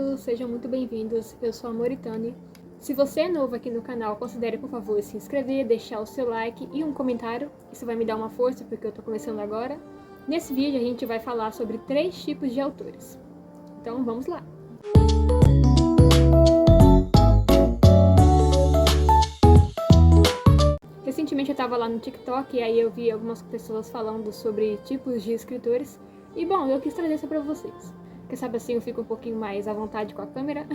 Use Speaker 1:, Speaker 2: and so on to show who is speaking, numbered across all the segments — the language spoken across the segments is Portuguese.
Speaker 1: todos, sejam muito bem-vindos. Eu sou a Moritani. Se você é novo aqui no canal, considere por favor se inscrever, deixar o seu like e um comentário. Isso vai me dar uma força porque eu tô começando agora. Nesse vídeo a gente vai falar sobre 3 tipos de autores. Então vamos lá! Recentemente eu tava lá no TikTok e aí eu vi algumas pessoas falando sobre tipos de escritores. E bom, eu quis trazer isso pra vocês. Porque sabe assim, eu fico um pouquinho mais à vontade com a câmera.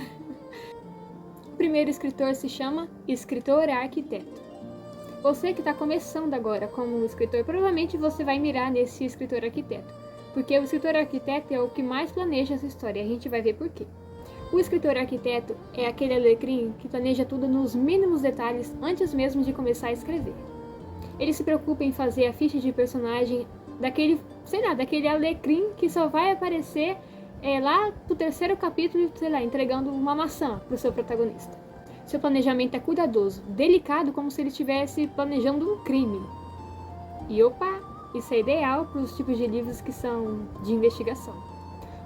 Speaker 1: O primeiro escritor se chama escritor arquiteto. Você que está começando agora como escritor, provavelmente você vai mirar nesse escritor arquiteto. Porque o escritor arquiteto é o que mais planeja essa história, e a gente vai ver por quê. O escritor arquiteto é aquele alecrim que planeja tudo nos mínimos detalhes antes mesmo de começar a escrever. Ele se preocupa em fazer a ficha de personagem daquele, daquele alecrim que só vai aparecer lá pro 3º capítulo, entregando uma maçã pro seu protagonista. Seu planejamento é cuidadoso, delicado, como se ele estivesse planejando um crime. E opa, isso é ideal para os tipos de livros que são de investigação.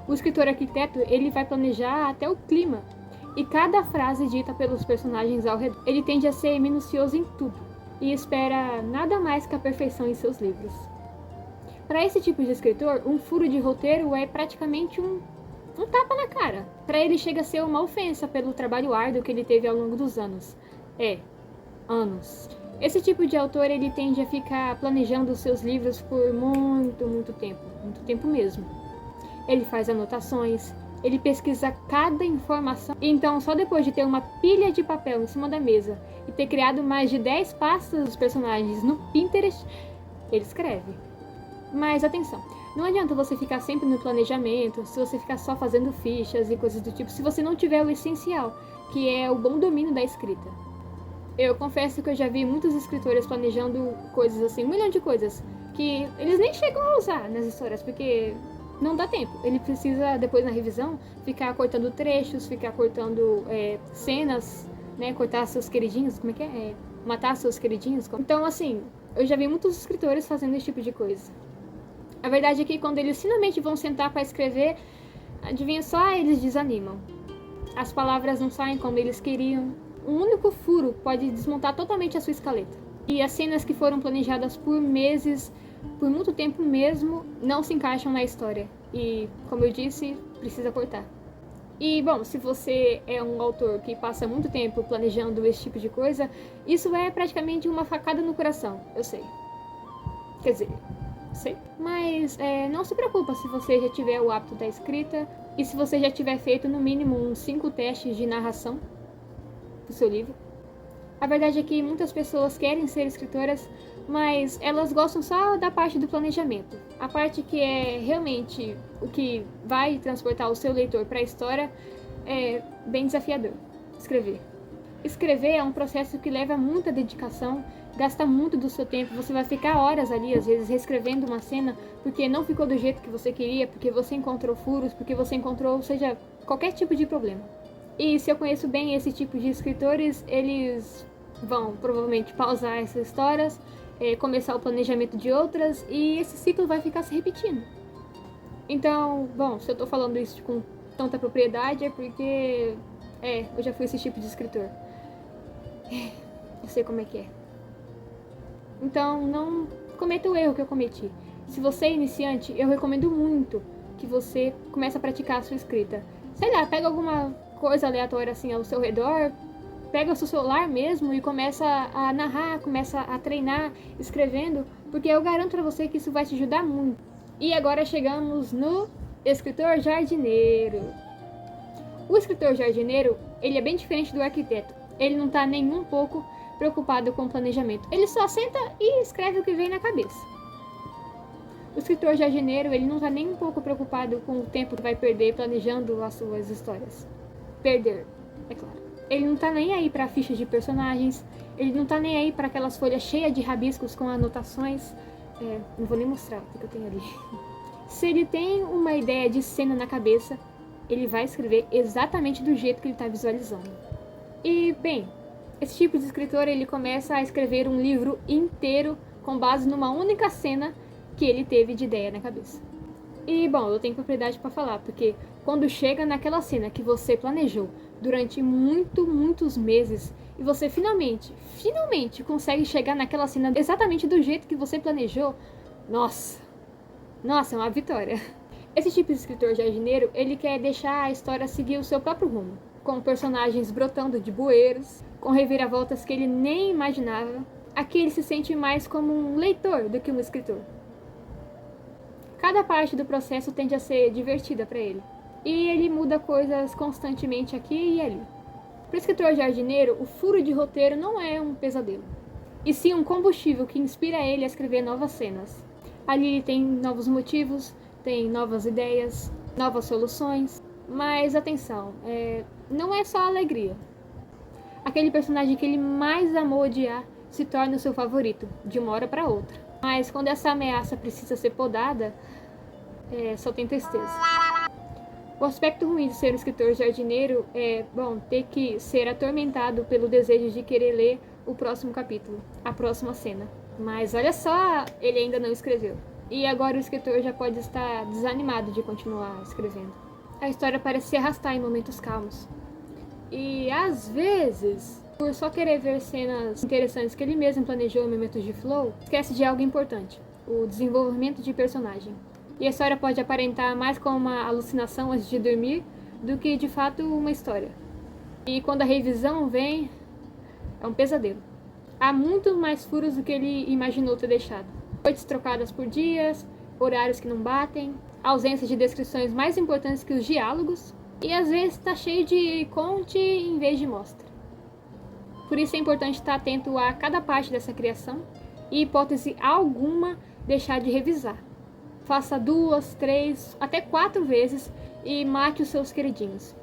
Speaker 1: O escritor arquiteto, ele vai planejar até o clima e cada frase dita pelos personagens ao redor. Ele tende a ser minucioso em tudo e espera nada mais que a perfeição em seus livros. Para esse tipo de escritor, um furo de roteiro é praticamente um tapa na cara. Para ele chega a ser uma ofensa pelo trabalho árduo que ele teve ao longo dos anos. Anos. Esse tipo de autor, ele tende a ficar planejando os seus livros por muito tempo mesmo. Ele faz anotações, ele pesquisa cada informação. Então, só depois de ter uma pilha de papel em cima da mesa e ter criado mais de 10 pastas dos personagens no Pinterest, ele escreve. Mas atenção, não adianta você ficar sempre no planejamento, se você ficar só fazendo fichas e coisas do tipo, se você não tiver o essencial, que é o bom domínio da escrita. Eu confesso que eu já vi muitos escritores planejando coisas assim, 1 milhão de coisas, que eles nem chegam a usar nas histórias, porque não dá tempo. Ele precisa, depois na revisão, ficar cortando trechos, ficar cortando cenas, né, cortar seus queridinhos, matar seus queridinhos. Então, assim, eu já vi muitos escritores fazendo esse tipo de coisa. A verdade é que quando eles finalmente vão sentar para escrever, adivinha só, eles desanimam. As palavras não saem como eles queriam. Um único furo pode desmontar totalmente a sua escaleta. E as cenas que foram planejadas por meses, por muito tempo mesmo, não se encaixam na história. E, como eu disse, precisa cortar. E, bom, se você é um autor que passa muito tempo planejando esse tipo de coisa, isso é praticamente uma facada no coração, eu sei. Quer dizer, sei. Mas não se preocupa se você já tiver o hábito da escrita e se você já tiver feito no mínimo uns 5 testes de narração do seu livro. A verdade é que muitas pessoas querem ser escritoras, mas elas gostam só da parte do planejamento. A parte que é realmente o que vai transportar o seu leitor para a história é bem desafiador. Escrever é um processo que leva muita dedicação, gasta muito do seu tempo, você vai ficar horas ali, às vezes, reescrevendo uma cena porque não ficou do jeito que você queria, porque você encontrou furos, porque você encontrou, seja, qualquer tipo de problema. E se eu conheço bem esse tipo de escritores, eles vão provavelmente pausar essas histórias, começar o planejamento de outras, e esse ciclo vai ficar se repetindo. Então, bom, se eu tô falando isso com tanta propriedade é porque, eu já fui esse tipo de escritor. Eu sei como é que é. Então, não cometa o erro que eu cometi. Se você é iniciante, eu recomendo muito que você comece a praticar a sua escrita. Sei lá, pega alguma coisa aleatória assim ao seu redor, pega o seu celular mesmo e começa a narrar, começa a treinar escrevendo, porque eu garanto pra você que isso vai te ajudar muito. E agora chegamos no escritor jardineiro. O escritor jardineiro, ele é bem diferente do arquiteto. Ele não tá nem um pouco preocupado com o planejamento. Ele só senta e escreve o que vem na cabeça. O escritor jardineiro, ele não tá nem um pouco preocupado com o tempo que vai perder planejando as suas histórias. Perder, é claro. Ele não tá nem aí para fichas de personagens, ele não tá nem aí para aquelas folhas cheias de rabiscos com anotações. Não vou nem mostrar o que eu tenho ali. Se ele tem uma ideia de cena na cabeça, ele vai escrever exatamente do jeito que ele tá visualizando. E, bem, esse tipo de escritor, ele começa a escrever um livro inteiro com base numa única cena que ele teve de ideia na cabeça. E, bom, eu tenho propriedade para falar, porque quando chega naquela cena que você planejou durante muitos meses e você finalmente consegue chegar naquela cena exatamente do jeito que você planejou, nossa, é uma vitória. Esse tipo de escritor jardineiro, ele quer deixar a história seguir o seu próprio rumo, com personagens brotando de bueiros, com reviravoltas que ele nem imaginava. Aqui ele se sente mais como um leitor do que um escritor. Cada parte do processo tende a ser divertida para ele, e ele muda coisas constantemente aqui e ali. Para o escritor jardineiro, o furo de roteiro não é um pesadelo, e sim um combustível que inspira ele a escrever novas cenas. Ali ele tem novos motivos, tem novas ideias, novas soluções, mas atenção, não é só alegria. Aquele personagem que ele mais amou odiar se torna o seu favorito, de uma hora para outra. Mas quando essa ameaça precisa ser podada, só tem tristeza. O aspecto ruim de ser um escritor jardineiro é, ter que ser atormentado pelo desejo de querer ler o próximo capítulo, a próxima cena. Mas olha só, ele ainda não escreveu. E agora o escritor já pode estar desanimado de continuar escrevendo. A história parece se arrastar em momentos calmos. E às vezes, por só querer ver cenas interessantes que ele mesmo planejou em momentos de flow, esquece de algo importante: o desenvolvimento de personagem. E a história pode aparentar mais como uma alucinação antes de dormir do que de fato uma história. E quando a revisão vem, é um pesadelo. Há muito mais furos do que ele imaginou ter deixado. Noites trocadas por dias, horários que não batem, ausência de descrições mais importantes que os diálogos, e às vezes está cheio de conte em vez de mostra. Por isso é importante estar atento a cada parte dessa criação e, hipótese alguma, deixar de revisar. Faça 2, 3, até 4 vezes e mate os seus queridinhos.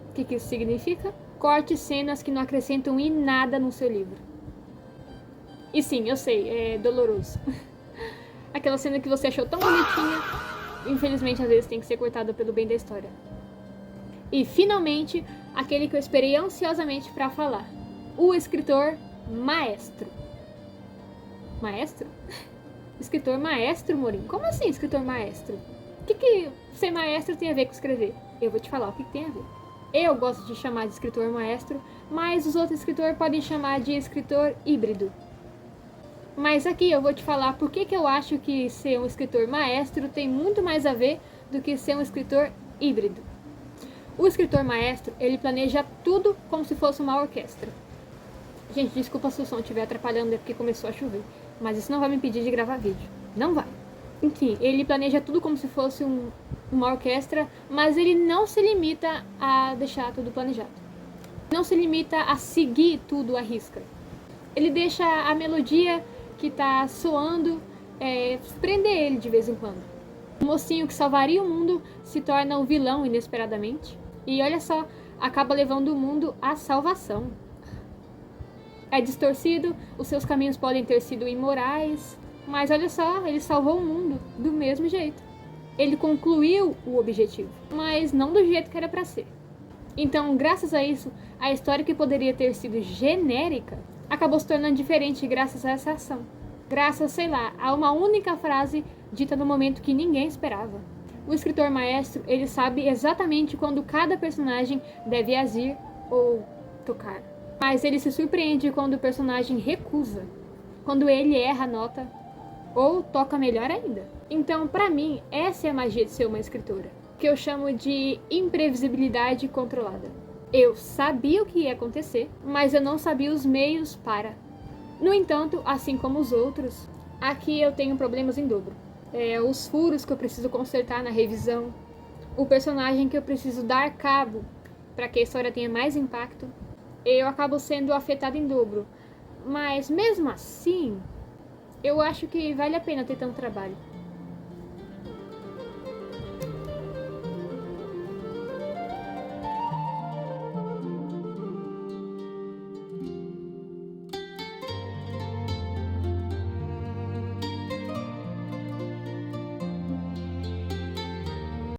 Speaker 1: O que isso significa? Corte cenas que não acrescentam em nada no seu livro. E sim, eu sei, é doloroso. Aquela cena que você achou tão bonitinha, infelizmente às vezes tem que ser cortada pelo bem da história. E finalmente, aquele que eu esperei ansiosamente para falar: o escritor maestro. Maestro? Escritor maestro, Morim? Como assim escritor maestro? O que ser maestro tem a ver com escrever? Eu vou te falar o que tem a ver. Eu gosto de chamar de escritor maestro, mas os outros escritores podem chamar de escritor híbrido. Mas aqui eu vou te falar por que eu acho que ser um escritor maestro tem muito mais a ver do que ser um escritor híbrido. O escritor maestro, ele planeja tudo como se fosse uma orquestra. Gente, desculpa se o som estiver atrapalhando, é porque começou a chover. Mas isso não vai me impedir de gravar vídeo. Não vai. Enfim, ele planeja tudo como se fosse uma orquestra, mas ele não se limita a deixar tudo planejado. Não se limita a seguir tudo à risca. Ele deixa a melodia que está soando prender ele de vez em quando. O mocinho que salvaria o mundo se torna um vilão inesperadamente. E olha só, acaba levando o mundo à salvação. É distorcido, os seus caminhos podem ter sido imorais, mas olha só, ele salvou o mundo do mesmo jeito. Ele concluiu o objetivo, mas não do jeito que era para ser. Então, graças a isso, a história que poderia ter sido genérica acabou se tornando diferente graças a essa ação. Graças, sei lá, a uma única frase dita no momento que ninguém esperava. O escritor maestro, ele sabe exatamente quando cada personagem deve agir ou tocar. Mas ele se surpreende quando o personagem recusa, quando ele erra a nota ou toca melhor ainda. Então, pra mim, essa é a magia de ser uma escritora, que eu chamo de imprevisibilidade controlada. Eu sabia o que ia acontecer, mas eu não sabia os meios para. No entanto, assim como os outros, aqui eu tenho problemas em dobro. Os furos que eu preciso consertar na revisão, o personagem que eu preciso dar cabo para que a história tenha mais impacto, eu acabo sendo afetada em dobro. Mas mesmo assim, eu acho que vale a pena ter tanto trabalho.